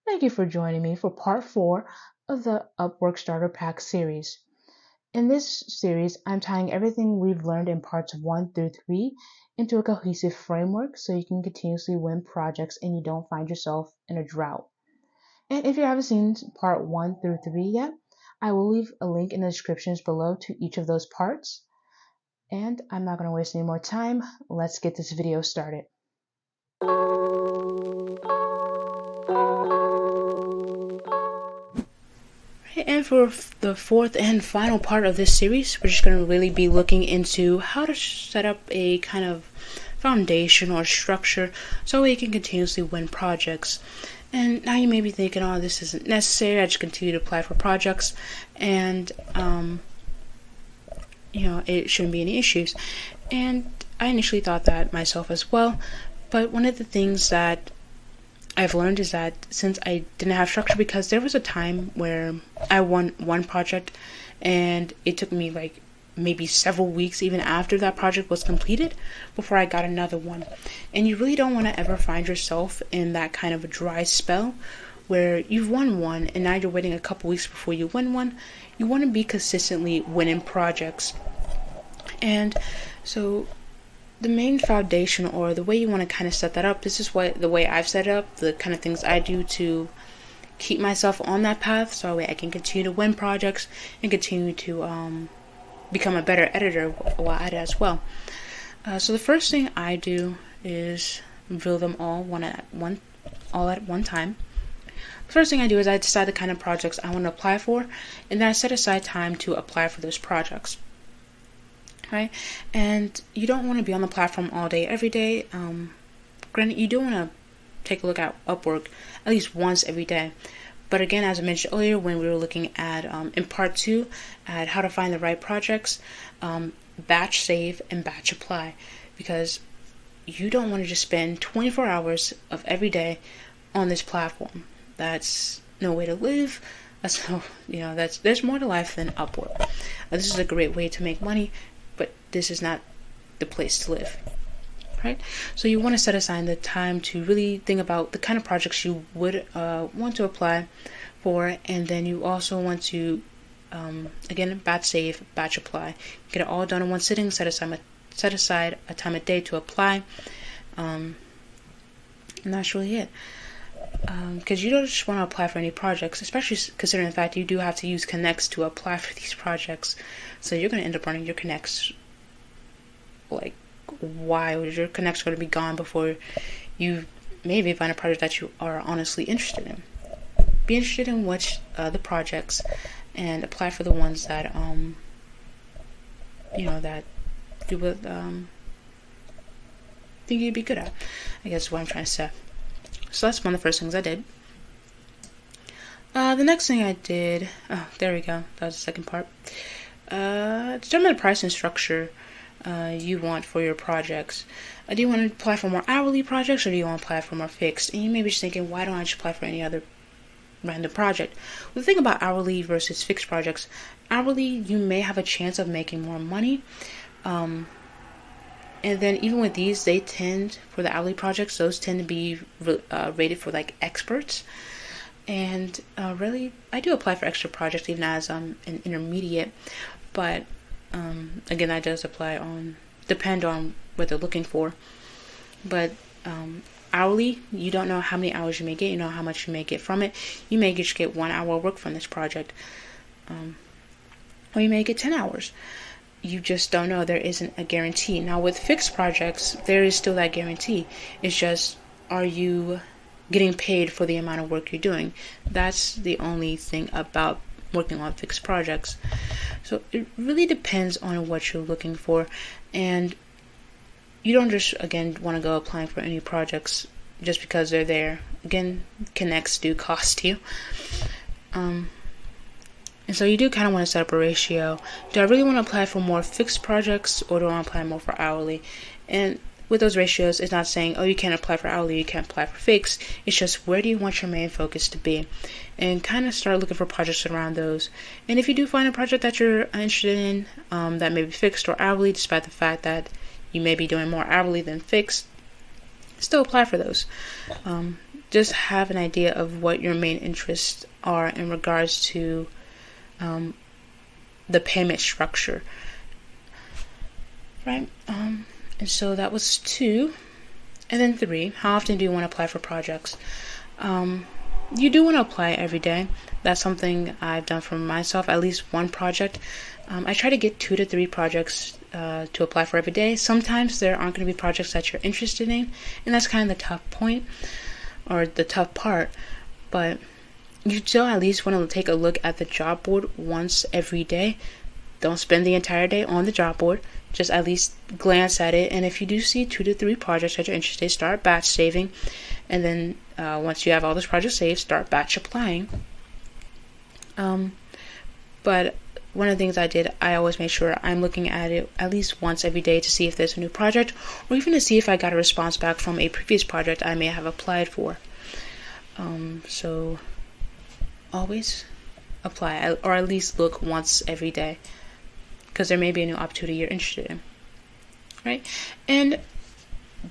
Thank you for joining me for part 4 of the Upwork Starter Pack series. In this series, I'm tying everything we've learned in parts 1 through 3 into a cohesive framework so you can continuously win projects and you don't find yourself in a drought. And if you haven't seen part 1 through 3 yet, I will leave a link in the descriptions below to each of those parts. And I'm not going to waste any more time. Let's get this video started. And for the fourth and final part of this series, we're just going to really be looking into how to set up a kind of foundation or structure so we can continuously win projects. And now you may be thinking, oh, this isn't necessary. I just continue to apply for projects and, it shouldn't be any issues. And I initially thought that myself as well. But one of the things that I've learned is that since I didn't have structure, because there was a time where I won one project and it took me like maybe several weeks even after that project was completed before I got another one. And you really don't want to ever find yourself in that kind of a dry spell where you've won one and now you're waiting a couple weeks before you win one. You want to be consistently winning projects. And so the main foundation, or the way you want to kind of set that up, this is the way I've set it up, the kind of things I do to keep myself on that path so that way I can continue to win projects and continue to become a better editor while at it as well. So the first thing I do is review them all at one time. The first thing I do is I decide the kind of projects I want to apply for, and then I set aside time to apply for those projects. Right? And you don't want to be on the platform all day, every day. Granted, you do want to take a look at Upwork at least once every day. But again, as I mentioned earlier, when we were looking at, in part 2, at how to find the right projects, batch save and batch apply. Because you don't want to just spend 24 hours of every day on this platform. That's no way to live. There's more to life than Upwork. This is a great way to make money, but this is not the place to live, right? So you want to set aside the time to really think about the kind of projects you would want to apply for, and then you also want to, again, batch save, batch apply. Get it all done in one sitting, set aside a time a day to apply, and that's really it. Because you don't just want to apply for any projects, especially considering the fact you do have to use connects to apply for these projects. So you're going to end up running your connects. Like, why would your connects going to be gone before you maybe find a project that you are honestly interested in? Be interested in the projects and apply for the ones that that you would think you'd be good at. I guess is what I'm trying to say. So that's one of the first things I did. The next thing I did, there we go, that was the second part. Determine the price and structure you want for your projects. Do you want to apply for more hourly projects, or do you want to apply for more fixed? And you may be just thinking, why don't I just apply for any other random project? Well, the thing about hourly versus fixed projects, hourly, you may have a chance of making more money. And then even with these, they tend, for the hourly projects, those tend to be rated for like experts. And really, I do apply for extra projects even as an intermediate. But again, that does depend on what they're looking for. But hourly, you don't know how many hours you may get. You know how much you may get from it. You may just get 1 hour work from this project. Or you may get 10 hours. You just don't know. There isn't a guarantee. Now with fixed projects, there is still that guarantee. It's just, are you getting paid for the amount of work you're doing? That's the only thing about working on fixed projects. So it really depends on what you're looking for, and you don't just, again, want to go applying for any projects just because they're there. Again, connects do cost you. And so you do kind of want to set up a ratio. Do I really want to apply for more fixed projects, or do I want to apply more for hourly? And with those ratios, it's not saying, oh, you can't apply for hourly, you can't apply for fixed. It's just, where do you want your main focus to be? And kind of start looking for projects around those. And if you do find a project that you're interested in, that may be fixed or hourly, despite the fact that you may be doing more hourly than fixed, still apply for those. just have an idea of what your main interests are in regards to the payment structure, right? And so that was 2. And then 3, how often do you want to apply for projects? You do want to apply every day. That's something I've done for myself, at least one project. I try to get 2 to 3 projects to apply for every day. Sometimes there aren't going to be projects that you're interested in, and that's kind of the tough point, or the tough part. But you still at least want to take a look at the job board once every day. Don't spend the entire day on the job board. Just at least glance at it. And if you do see 2 to 3 projects that you're interested in, start batch saving. And then once you have all those projects saved, start batch applying. But one of the things I did, I always made sure I'm looking at it at least once every day to see if there's a new project, or even to see if I got a response back from a previous project I may have applied for. So always apply, or at least look once every day, because there may be a new opportunity you're interested in, right? And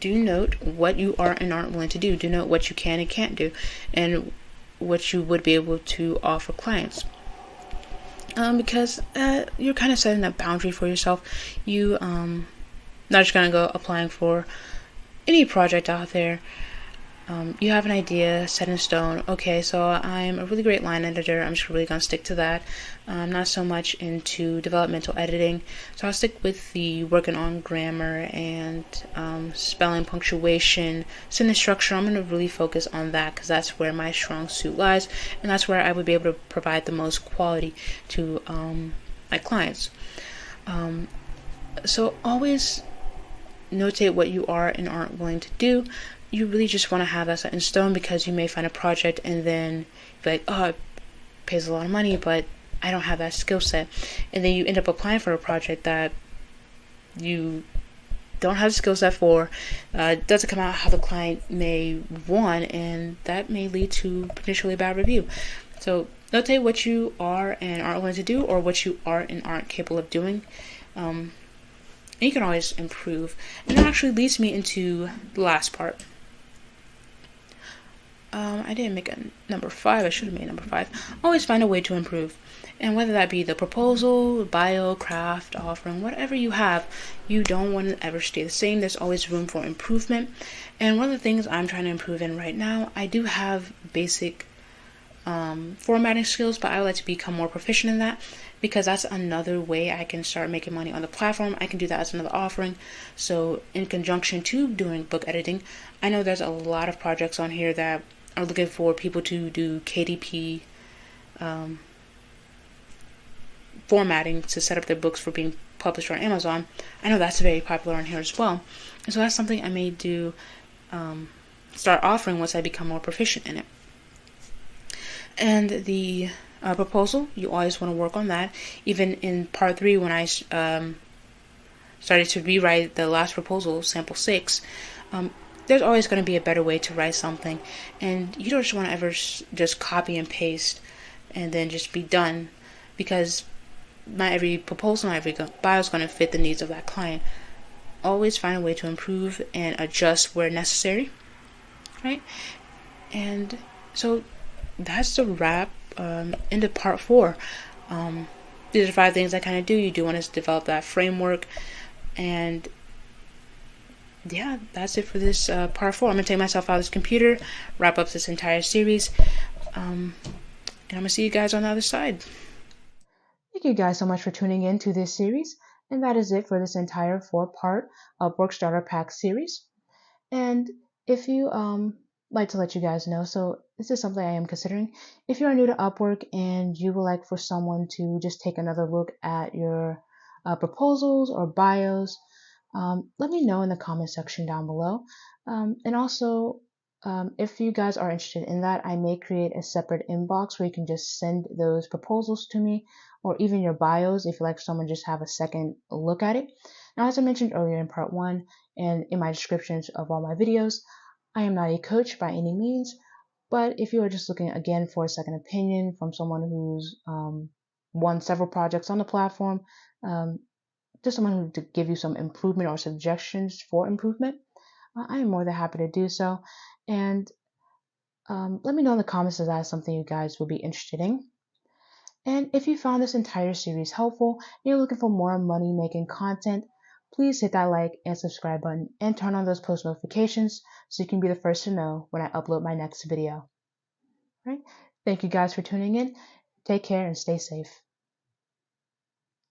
do note what you are and aren't willing to do. Do note what you can and can't do, and what you would be able to offer clients. Because you're kind of setting a boundary for yourself. You not just gonna go applying for any project out there. You have an idea set in stone. Okay, so I'm a really great line editor. I'm just really going to stick to that. I'm not so much into developmental editing, so I'll stick with the working on grammar and spelling, punctuation, sentence structure. I'm going to really focus on that because that's where my strong suit lies, and that's where I would be able to provide the most quality to my clients. So always notate what you are and aren't willing to do. You really just want to have that set in stone, because you may find a project and then be like, oh, it pays a lot of money, but I don't have that skill set. And then you end up applying for a project that you don't have the skill set for, doesn't come out how the client may want, and that may lead to potentially a bad review. So notate what you are and aren't willing to do, or what you are and aren't capable of doing. And you can always improve. And that actually leads me into the last part. I didn't make a number 5. I should have made number 5. Always find a way to improve. And whether that be the proposal, bio, craft, offering, whatever you have, you don't want to ever stay the same. There's always room for improvement. And one of the things I'm trying to improve in right now, I do have basic formatting skills, but I would like to become more proficient in that, because that's another way I can start making money on the platform. I can do that as another offering. So in conjunction to doing book editing, I know there's a lot of projects on here that are looking for people to do KDP formatting to set up their books for being published on Amazon. I know that's very popular on here as well. And so that's something I may do, start offering once I become more proficient in it. And the proposal, you always want to work on that. Even in part 3, when I started to rewrite the last proposal, sample 6, there's always going to be a better way to write something. And you don't just want to ever just copy and paste and then just be done, because not every proposal, not every bio is going to fit the needs of that client. Always find a way to improve and adjust where necessary, right? And so that's the wrap into part 4. These are 5 things I kind of do. You do want to develop that framework. And yeah, that's it for this part 4. I'm going to take myself out of this computer, wrap up this entire series, and I'm going to see you guys on the other side. Thank you guys so much for tuning in to this series. And that is it for this entire 4-part Upwork Starter Pack series. And if you like to let you guys know, so this is something I am considering. If you are new to Upwork and you would like for someone to just take another look at your proposals or bios, let me know in the comment section down below. And also, if you guys are interested in that, I may create a separate inbox where you can just send those proposals to me, or even your bios if you like someone just have a second look at it. Now, as I mentioned earlier in part 1 and in my descriptions of all my videos, I am not a coach by any means, but if you are just looking again for a second opinion from someone who's won several projects on the platform, just someone who to give you some improvement or suggestions for improvement, I am more than happy to do so. And Let me know in the comments if that's something you guys would be interested in. And if you found this entire series helpful and you're looking for more money making content, please hit that like and subscribe button and turn on those post notifications so you can be the first to know when I upload my next video. All right? Thank you guys for tuning in. Take care and stay safe.